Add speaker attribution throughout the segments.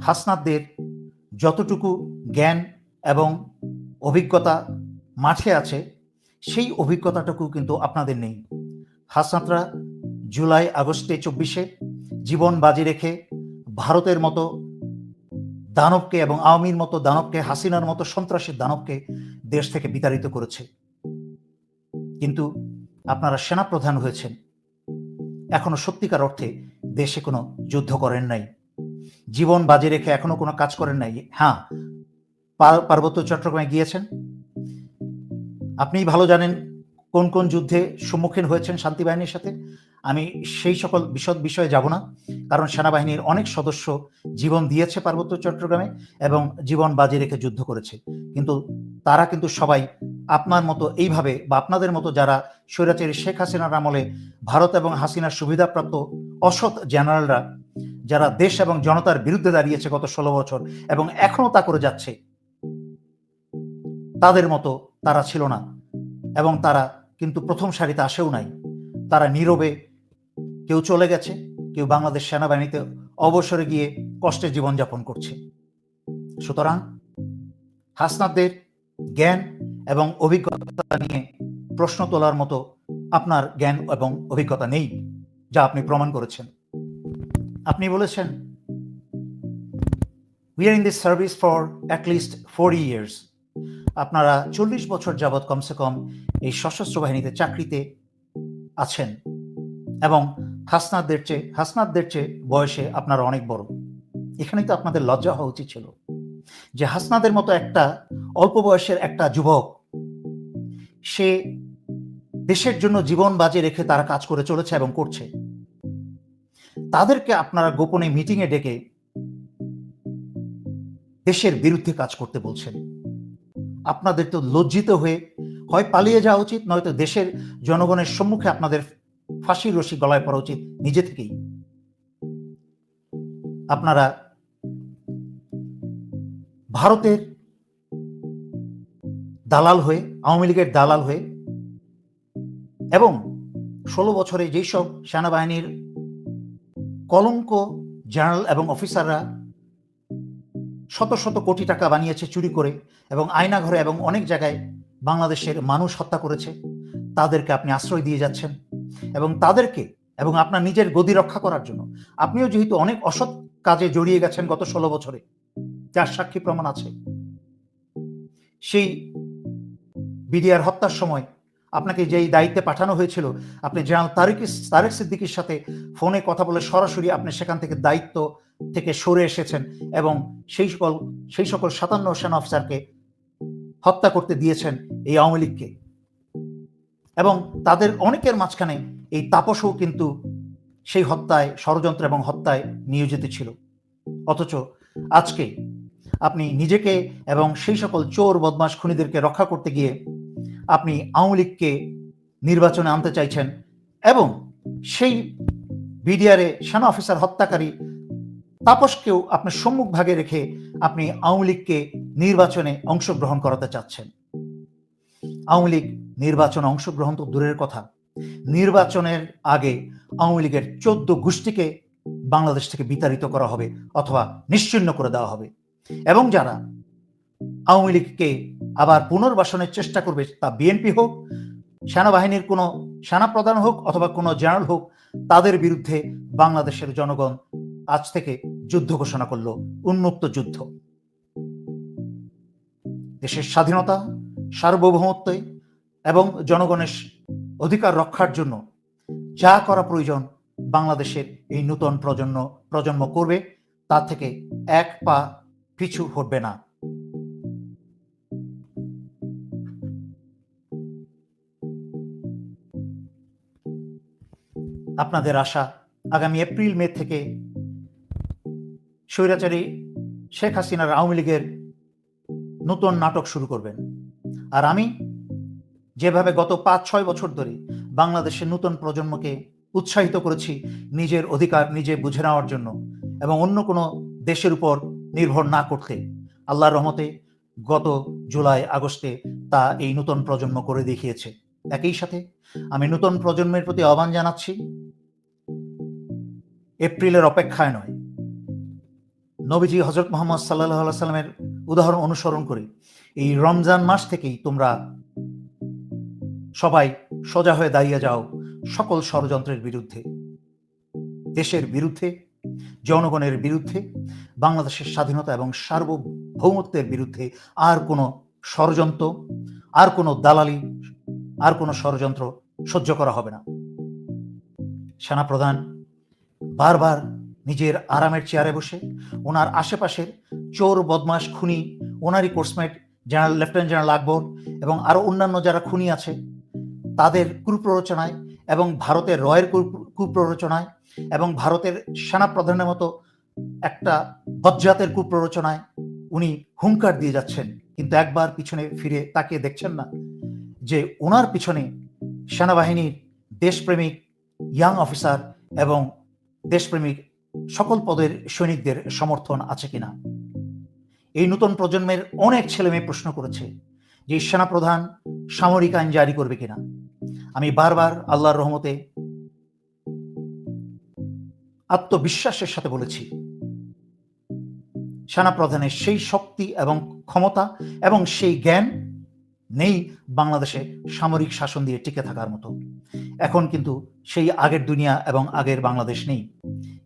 Speaker 1: হাসনাতদের যতটুকু জ্ঞান এবং অভিজ্ঞতা মাঠে আছে, সেই অভিজ্ঞতাটুকু কিন্তু আপনাদের নেই। হাসনাতরা জুলাই আগস্টে 24-এ জীবন বাজি রেখে ভারতের মতো দানবকে এবং আওয়ামীর মতো দানবকে, হাসিনার মতো সন্ত্রাসের দানবকে দেশ থেকে বিতাড়িত করেছে। কিন্তু আপনারা সেনাপ্রধান হয়েছেন, এখনো সত্যিকার অর্থে দেশে কোনো যুদ্ধ করেন নাই, জীবন বাজি রেখে এখনো কোনো কাজ করেন নাই। হ্যাঁ, পার্বত্য চট্টগ্রামে গিয়েছেন, আপনিই ভালো জানেন কোন কোন যুদ্ধে সম্মুখীন হয়েছেন শান্তিবাহিনীর সাথে। আমি সেই সকল বিশদ বিষয়ে যাব না, কারণ সেনাবাহিনীর অনেক সদস্য জীবন দিয়েছে পার্বত্য চট্টগ্রামে এবং জীবন বাজি রেখে যুদ্ধ করেছে। কিন্তু তারা কিন্তু সবাই আপনার মতো এইভাবে, বা আপনাদের মতো যারা স্বৈরাচারী শেখ হাসিনার আমলে ভারত এবং হাসিনার সুবিধাপ্রাপ্ত অসৎ জেনারেলরা যারা দেশ এবং জনতার বিরুদ্ধে দাঁড়িয়েছে গত 16 বছর এবং এখনো তা করে যাচ্ছে, তাদের মতো তারা ছিল না। এবং তারা কিন্তু প্রথম সারিতে আসেও নাই। তারা নীরবে কেউ চলে গেছে, কেউ বাংলাদেশ সেনাবাহিনীতে অবসরে গিয়ে কষ্টে জীবনযাপন করছে। সুতরাং হাসনাতদের জ্ঞান এবং অভিজ্ঞতা নিয়ে প্রশ্ন তোলার মতো আপনার জ্ঞান এবং অভিজ্ঞতা নেই, যা আপনি প্রমাণ করেছেন। আপনি বলেছেন, we are in this service for at least 40 years। আপনারা 40 বছর যাবৎ কমসে কম এই সশস্ত্র বাহিনীতে চাকরিতে আছেন এবং হাসনাতদের চেয়ে বয়সে আপনারা অনেক বড়। এখানেই তো আপনাদের লজ্জা হওয়া উচিত ছিল যে হাসনাদের মতো একটা অল্প বয়সের একটা যুবক, সে দেশের জন্য জীবন বাজি রেখে তারা কাজ করে চলেছে এবং করছে, তাদেরকে আপনারা গোপনে মিটিংয়ে ডেকে দেশের বিরুদ্ধে কাজ করতে বলছেন। আপনাদের তো লজ্জিত হয়ে হয় পালিয়ে যাওয়া উচিত, নয়তো দেশের জনগণের সম্মুখে আপনাদের ফাঁসির রশি গলায় পড়া উচিত নিজে থেকেই। আপনারা ভারতের দালাল হয়ে, আওয়ামী লীগের দালাল হয়ে, এবং 16 বছরে যেসব সেনাবাহিনীর কলঙ্ক জেনারেল এবং অফিসাররা শত শত কোটি টাকা বানিয়েছে চুরি করে এবং আয়নাঘরে এবং অনেক জায়গায় বাংলাদেশের মানুষ হত্যা করেছে, তাদেরকে আপনি আশ্রয় দিয়ে যাচ্ছেন। এবং তাদেরকে এবং আপনার নিজের গদি রক্ষা করার জন্য আপনিও যেহেতু অনেক অসৎ কাজে জড়িয়ে গেছেন গত 16 বছরে, যার সাক্ষী প্রমাণ আছে, সেই বিডিআর হত্যার সময় আপনাকে যেই দায়িত্বে পাঠানো হয়েছিল, আপনি জেনারেল তারেক সিদ্দিকীর সাথে ফোনে কথা বলে সরাসরি আপনি সেখান থেকে দায়িত্ব থেকে সরে এসেছেন এবং সেই সকল 57 সেনা অফিসারকে হত্যা করতে দিয়েছেন এই আওয়ামী লীগকে। এবং তাদের অনেকের মাঝখানে এই তাপসও কিন্তু সেই হত্যায়, ষড়যন্ত্র এবং হত্যায় নিয়োজিত ছিল। অথচ আজকে আপনি নিজেকে এবং সেই সকল চোর বদমাশ খুনিদেরকে রক্ষা করতে গিয়ে আপনি আওয়ামী লীগকে নির্বাচনে আনতে চাইছেন এবং সেই বিডিআরে সেনা অফিসার হত্যাকারী তাপসকেও আপনি সম্মুখ ভাগে রেখে আপনি আওয়ামী লীগকে নির্বাচনে অংশগ্রহণ করাতে চাচ্ছেন। আওয়ামী লীগ নির্বাচনে অংশগ্রহণ তো দূরের কথা, নির্বাচনের আগে আওয়ামী লীগের 14 গোষ্ঠীকে বাংলাদেশ থেকে বিতাড়িত করা হবে অথবা নিশ্চিহ্ন করে দেওয়া হবে। এবং যারা আওয়ামী লীগকে আবার পুনর্বাসনের চেষ্টা করবে, তা বিএনপি হোক, সেনাবাহিনীর কোনো সেনাপ্রধান হোক অথবা কোনো জেনারেল হোক, তাদের বিরুদ্ধে বাংলাদেশের জনগণ আজ থেকে যুদ্ধ ঘোষণা করলো, উন্মুক্ত যুদ্ধ। দেশের স্বাধীনতা, সার্বভৌমত্ব এবং জনগণের অধিকার রক্ষার জন্য যা করা প্রয়োজন বাংলাদেশের এই নতুন প্রজন্ম করবে, তা থেকে এক পা পিছু হটবে না। আপনাদের আশা আগামী এপ্রিল মে থেকে স্বৈরাচারী শেখ হাসিনার আওয়ামী লীগের নতুন নাটক শুরু করবেন। আর আমি যেভাবে গত 5-6 বছর ধরে বাংলাদেশের নতুন প্রজন্মকে উৎসাহিত করেছি নিজের অধিকার নিজে বুঝে নেওয়ার জন্য এবং অন্য কোনো দেশের উপর নির্ভর না করতে, আল্লাহর রহমতে গত জুলাই আগস্টে তা এই নতুন প্রজন্ম করে দেখিয়েছে। একই সাথে আমি নতুন প্রজন্মের প্রতি আহ্বান জানাচ্ছি, এপ্রিলের অপেক্ষায় নয়, নবীজি হজরত মোহাম্মদ সাল্লাল্লাহু আলাইহি সাল্লামের উদাহরণ অনুসরণ করে এই রমজান মাস থেকেই তোমরা সবাই সোজা হয়ে দাঁড়িয়ে যাও সকল ষড়যন্ত্রের বিরুদ্ধে, দেশের বিরুদ্ধে, জনগণের বিরুদ্ধে, বাংলাদেশের স্বাধীনতা এবং সার্বভৌমত্বের বিরুদ্ধে। আর কোনো ষড়যন্ত্র, আর কোনো দালালি, আর কোনো ষড়যন্ত্র সহ্য করা হবে না। সেনাপ্রধান বারবার নিজের আরামের চেয়ারে বসে ওনার আশেপাশের চোর, বদমাশ, খুনি, ওনারই কোর্সমেট জেনারেল, লেফটেন্যান্ট জেনারেল আকবর এবং আরো অন্যান্য যারা খুনি আছে তাদের কুপ্ররোচনায় এবং ভারতের রয়ের কুপ্ররোচনায় এবং ভারতের সেনাপ্রধানের মতো একটা বজ্জাতের কুপ্ররোচনায় উনি হুঙ্কার দিয়ে যাচ্ছেন, কিন্তু একবার পিছনে ফিরে তাকিয়ে দেখছেন না যে ওনার পিছনে সেনাবাহিনীর দেশপ্রেমিক ইয়াং অফিসার এবং দেশপ্রেমিক সকল পদের সৈনিকদের সমর্থন আছে কিনা। এই নতুন প্রজন্মের অনেক ছেলে মেয়ে প্রশ্ন করেছে যে সেনাপ্রধান সামরিক আইন জারি করবে কিনা। আমি বারবার আল্লাহর রহমতে আত্মবিশ্বাসের সাথে বলেছি, সেনাপ্রধানের সেই শক্তি এবং ক্ষমতা এবং সেই জ্ঞান নেই বাংলাদেশে সামরিক শাসন দিয়ে টিকে থাকার মতো। এখন কিন্তু সেই আগের দুনিয়া এবং আগের বাংলাদেশ নেই।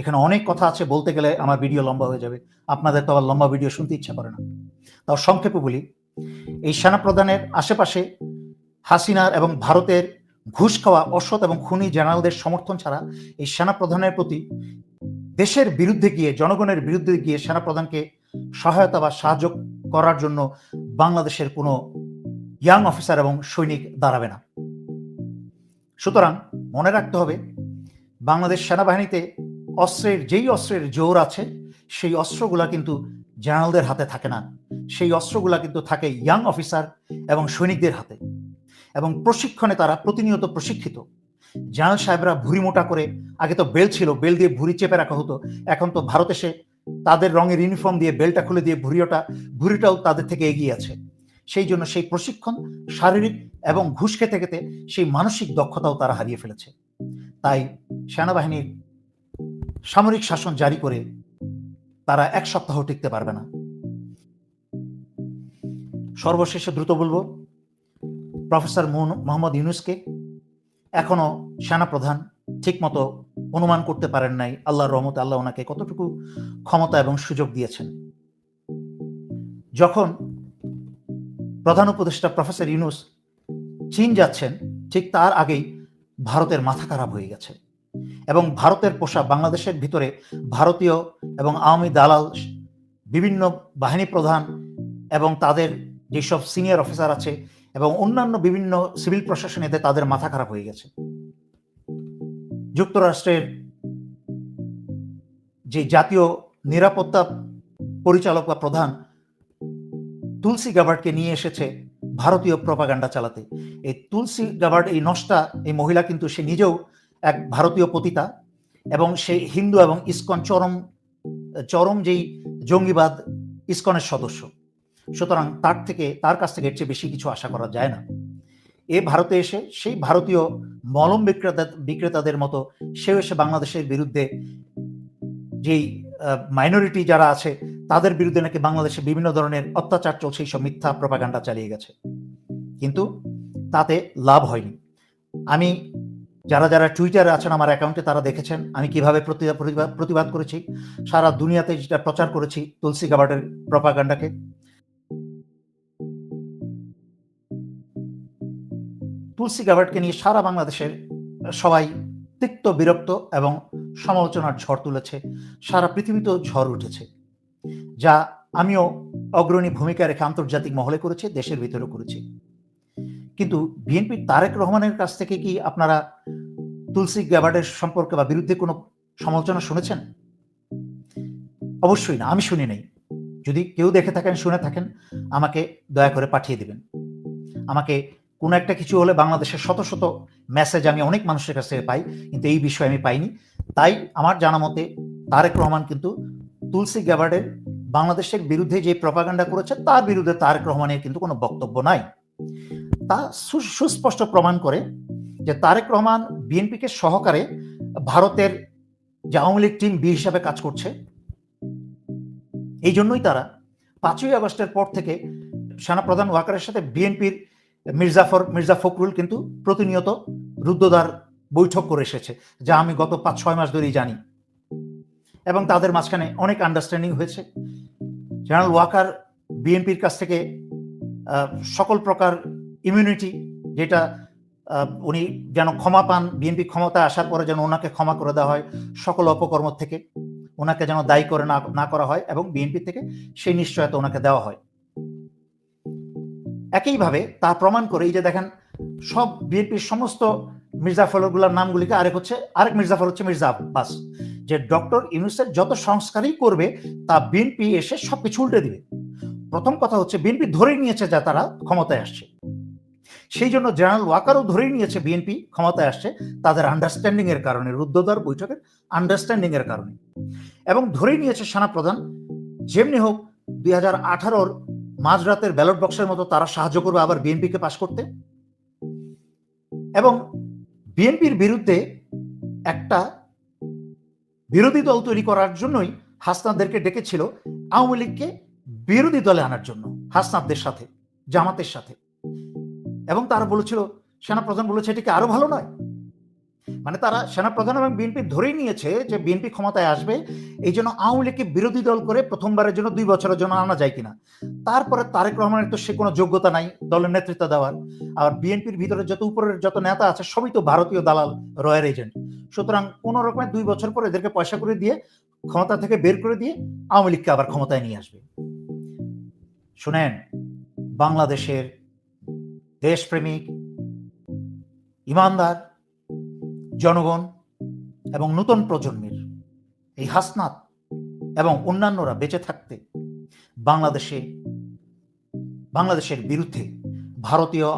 Speaker 1: এখানে অনেক কথা আছে, বলতে গেলে আমার ভিডিও লম্বা হয়ে যাবে, আপনাদের তো আবার লম্বা ভিডিও শুনতে ইচ্ছা করে না। তাও সংক্ষেপে বলি, এই সেনাপ্রধানের আশেপাশে হাসিনার এবং ভারতের ঘুষ খাওয়া অসৎ এবং খুনি জেনারেলদের সমর্থন ছাড়া এই সেনাপ্রধানের প্রতি দেশের বিরুদ্ধে গিয়ে, জনগণের বিরুদ্ধে গিয়ে সেনাপ্রধানকে সহায়তা বা সাহায্য করার জন্য বাংলাদেশের কোনো ইয়াং অফিসার এবং সৈনিক দাঁড়াবে না। সুতরাং মনে রাখতে হবে, বাংলাদেশ সেনাবাহিনীতে যেই অস্ত্রের জোর আছে সেই অস্ত্রগুলা কিন্তু জেনারেলদের হাতে থাকে না, সেই অস্ত্রগুলা কিন্তু থাকে ইয়াং অফিসার এবং সৈনিকদের হাতে। এবং প্রশিক্ষণে তারা প্রতিনিয়ত প্রশিক্ষিত। জেনারেল সাহেবরা ভুঁড়ি মোটা করে, আগে তো বেল ছিল, বেল দিয়ে ভুঁড়ি চেপে রাখা হতো, এখন তো ভারত এসে তাদের রঙের ইউনিফর্ম দিয়ে বেলটা খুলে দিয়ে ভুঁড়িটাও তাদের থেকে এগিয়ে আছে। সেই জন্য সেই প্রশিক্ষণ, শারীরিক এবং ঘুষ খেতে খেতে সেই মানসিক দক্ষতাও তারা হারিয়ে ফেলেছে। তাই সেনাবাহিনীর সামরিক শাসন জারি করে তারা এক সপ্তাহ টিকতে পারবে না। সর্বশেষে দ্রুত বলবো, প্রফেসর মোহাম্মদ ইউনূসকে এখনো সেনাপ্রধান ঠিকমতো অনুমান করতে পারেন নাই। আল্লাহর রহমতে আল্লাহ ওনাকে কতটুকু ক্ষমতা এবং সুযোগ দিয়েছেন। যখন প্রধান উপদেষ্টা প্রফেসর ইউনূস চীন যাচ্ছেন, ঠিক তার আগেই ভারতের মাথা খারাপ হয়ে গেছে এবং ভারতের পোষা বাংলাদেশের ভিতরে ভারতীয় এবং আওয়ামী দালাল, বিভিন্ন বাহিনী প্রধান এবং তাদের যেসব সিনিয়র অফিসার আছে এবং অন্যান্য বিভিন্ন সিভিল প্রশাসন, এতে তাদের মাথা খারাপ হয়ে গেছে। যুক্তরাষ্ট্রের যে জাতীয় নিরাপত্তা পরিচালক বা প্রধান তুলসী গাবার্ডকে নিয়ে এসেছে ভারতীয় প্রপাগান্ডা চালাতে। এই তুলসী গাবার্ড, এই নষ্টা, এই মহিলা কিন্তু সে নিজেও এক ভারতীয় পতিতা এবং সে হিন্দু এবং ইসকন চরম যেই জঙ্গিবাদ ইসকনের সদস্য। সুতরাং তার কাছ থেকে এর চেয়ে বেশি কিছু আশা করা যায় না। এ ভারতে এসে সেই ভারতীয় মলম বিক্রেতাদের মতো সেও এসে বাংলাদেশের বিরুদ্ধে, যেই মাইনরিটি যারা আছে তাদের বিরুদ্ধে নাকি বাংলাদেশে বিভিন্ন ধরনের অত্যাচার চলছে, এইসব মিথ্যা প্রপাগান্ডা চালিয়ে গেছে, কিন্তু তাতে লাভ হয়নি। আমি যারা টুইটারে আছেন আমার অ্যাকাউন্টে, তারা দেখেছেন আমি কিভাবে প্রতিবাদ করেছি, সারা দুনিয়াতে যেটা প্রচার করেছি তুলসী গাবার্ডের প্রপাগান্ডাকে। তুলসী গাবার্ডকে নিয়ে সারা বাংলাদেশের সবাই তিক্ত, বিরক্ত এবং সমালোচনার ঝড় তুলেছে। সারা পৃথিবীতেও ঝড় উঠেছে, যা আমিও অগ্রণী ভূমিকা রেখে আন্তর্জাতিক মহলে করেছি, দেশের ভিতরেও করেছি। কিন্তু বিএনপির তারেক রহমানের কাছ থেকে কি আপনারা তুলসী গাবার্ডের সম্পর্কে বা বিরুদ্ধে কোনো সমালোচনা শুনেছেন? অবশ্যই না, আমি শুনি নাই। যদি কেউ দেখে থাকেন, শুনে থাকেন, আমাকে দয়া করে পাঠিয়ে দিবেন। আমাকে কোনো একটা কিছু হলে বাংলাদেশের শত শত মেসেজ আমি অনেক মানুষের কাছ থেকে পাই, কিন্তু এই বিষয়ে আমি পাইনি। তাই আমার জানা মতে তারেক রহমান কিন্তু তুলসী গাবার্ডের বাংলাদেশের বিরুদ্ধে যে প্রপাগান্ডা করেছে তার বিরুদ্ধে তারেক রহমানের কিন্তু কোনো বক্তব্য নাই। তা সুস্পষ্ট প্রমাণ করে যে তারেক রহমান বিএনপিকে সহকারে ভারতের যে আওয়ামী লীগ টিম বি হিসাবে কাজ করছে, এই জন্যই তারা 5ই আগস্টের পর থেকে সেনাপ্রধান ওয়াকারের সাথে বিএনপির মির্জা ফখরুল কিন্তু প্রতিনিয়ত রুদ্ধদ্বার বৈঠক করে এসেছে, যা আমি গত 5-6 মাস ধরেই জানি, এবং তাদের মাঝখানে অনেক আন্ডারস্ট্যান্ডিং হয়েছে। জেনারেল ওয়াকার বিএনপির কাছ থেকে সকল প্রকার ইমিউনিটি, যেটা উনি যেন ক্ষমা পান, বিএনপি ক্ষমতায় আসার পরে যেন ওনাকে ক্ষমা করে দেওয়া হয় সকল অপকর্ম থেকে, ওনাকে যেন দায়ী করে না করা হয়, এবং বিএনপি থেকে সেই নিশ্চয়তা ওনাকে দেওয়া হয়। একইভাবে তা প্রমাণ করে এই যে দেখেন, সব বিএনপির সমস্ত মির্জা ফখরুলের নামগুলিকে আরেক মির্জা ফখরুল হচ্ছে মির্জা আব্বাস, যে ডক্টর ইউনূসের যত সংস্কারই করবে তা বিএনপি এসে সবকিছু উল্টে দিবে। প্রথম কথা হচ্ছে বিএনপি ধরেই নিয়েছে যে তারা ক্ষমতায় আসছে, সেই জন্য জেনারেল ওয়াকারও ধরেই নিয়েছে বিএনপি ক্ষমতায় আসছে তাদের আন্ডারস্ট্যান্ডিং এর কারণে, রুদ্ধদ্বার বৈঠকের আন্ডারস্ট্যান্ডিং এর কারণে, এবং ধরেই নিয়েছে সেনাপ্রধান যেমনি হোক 2018-র মাঝরাতের ব্যালট বক্সের মতো তারা সাহায্য করবে আবার বিএনপিকে পাশ করতে। এবং বিএনপির বিরুদ্ধে একটা বিরোধী দল তৈরি করার জন্যই হাসনাতদেরকে ডেকেছিল আওয়ামী লীগকে বিরোধী দলে আনার জন্য, হাসনাতদের সাথে, জামাতের সাথে। এবং তারা বলেছিল, সেনাপ্রধান বলেছে এটিকে আরো ভালো নয়, মানে তারা সেনাপ্রধান এবং বিএনপি ধরেই নিয়েছে যে বিএনপি ক্ষমতায় আসবে, এই জন্য আওয়ামী লীগকে বিরোধী দল করে প্রথমবারের জন্য 2 বছরের জন্য আনা যায় কিনা। তারপরে তারেক রহমানের তো সে কোনো যোগ্যতা নাই দলের নেতৃত্ব দেওয়ার, আর বিএনপির ভিতরে যত উপরের যত নেতা আছে সবই তো ভারতীয় দালাল, রয়্যাল এজেন্ট। সুতরাং কোন রকমের 2 বছর পরে এদেরকে পয়সা করে দিয়ে ক্ষমতা থেকে বের করে দিয়ে আওয়ামী লীগকে আবার ক্ষমতায় নিয়ে আসবে। শুনেন, বাংলাদেশের দেশপ্রেমিক, ইমানদার জনগণ এবং নতুন প্রজন্মের এই হাসনাত এবং অন্যান্যরা বেঁচে থাকতে বাংলাদেশের বিরুদ্ধে ভারতীয়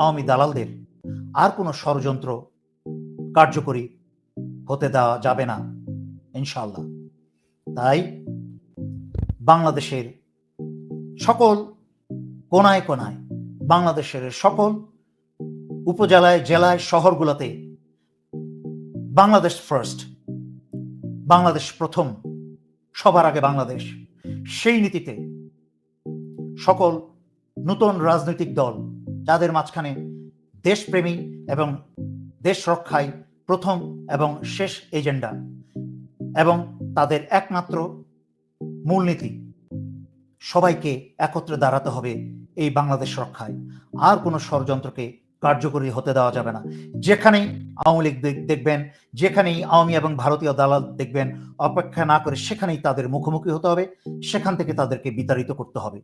Speaker 1: আওয়ামী দালালদের আর কোনো ষড়যন্ত্র কার্যকরী হতে দেওয়া যাবে না ইনশাআল্লাহ। তাই বাংলাদেশের সকল কোনায় কোনায়, বাংলাদেশের সকল উপজেলায়, জেলায়, শহরগুলোতে বাংলাদেশ ফার্স্ট, বাংলাদেশ প্রথম, সবার আগে বাংলাদেশ, সেই নীতিতে সকল নতুন রাজনৈতিক দল যাদের মাঝখানে দেশপ্রেমী এবং দেশ রক্ষায় প্রথম এবং শেষ এজেন্ডা, এবং তাদের একমাত্র মূলনীতি সবাইকে একত্রে দাঁড়াতে হবে এই বাংলাদেশ রক্ষায়। আর কোনো ষড়যন্ত্রকে কার্যকরী হতে দেওয়া যাবে না। যেখানেই আওয়ামী লীগ দেখবেন, যেখানেই আওয়ামী এবং ভারতীয় দালাল দেখবেন, অপেক্ষা না করে সেখানেই তাদের মুখোমুখি হতে হবে, সেখান থেকে তাদেরকে বিতাড়িত করতে হবে।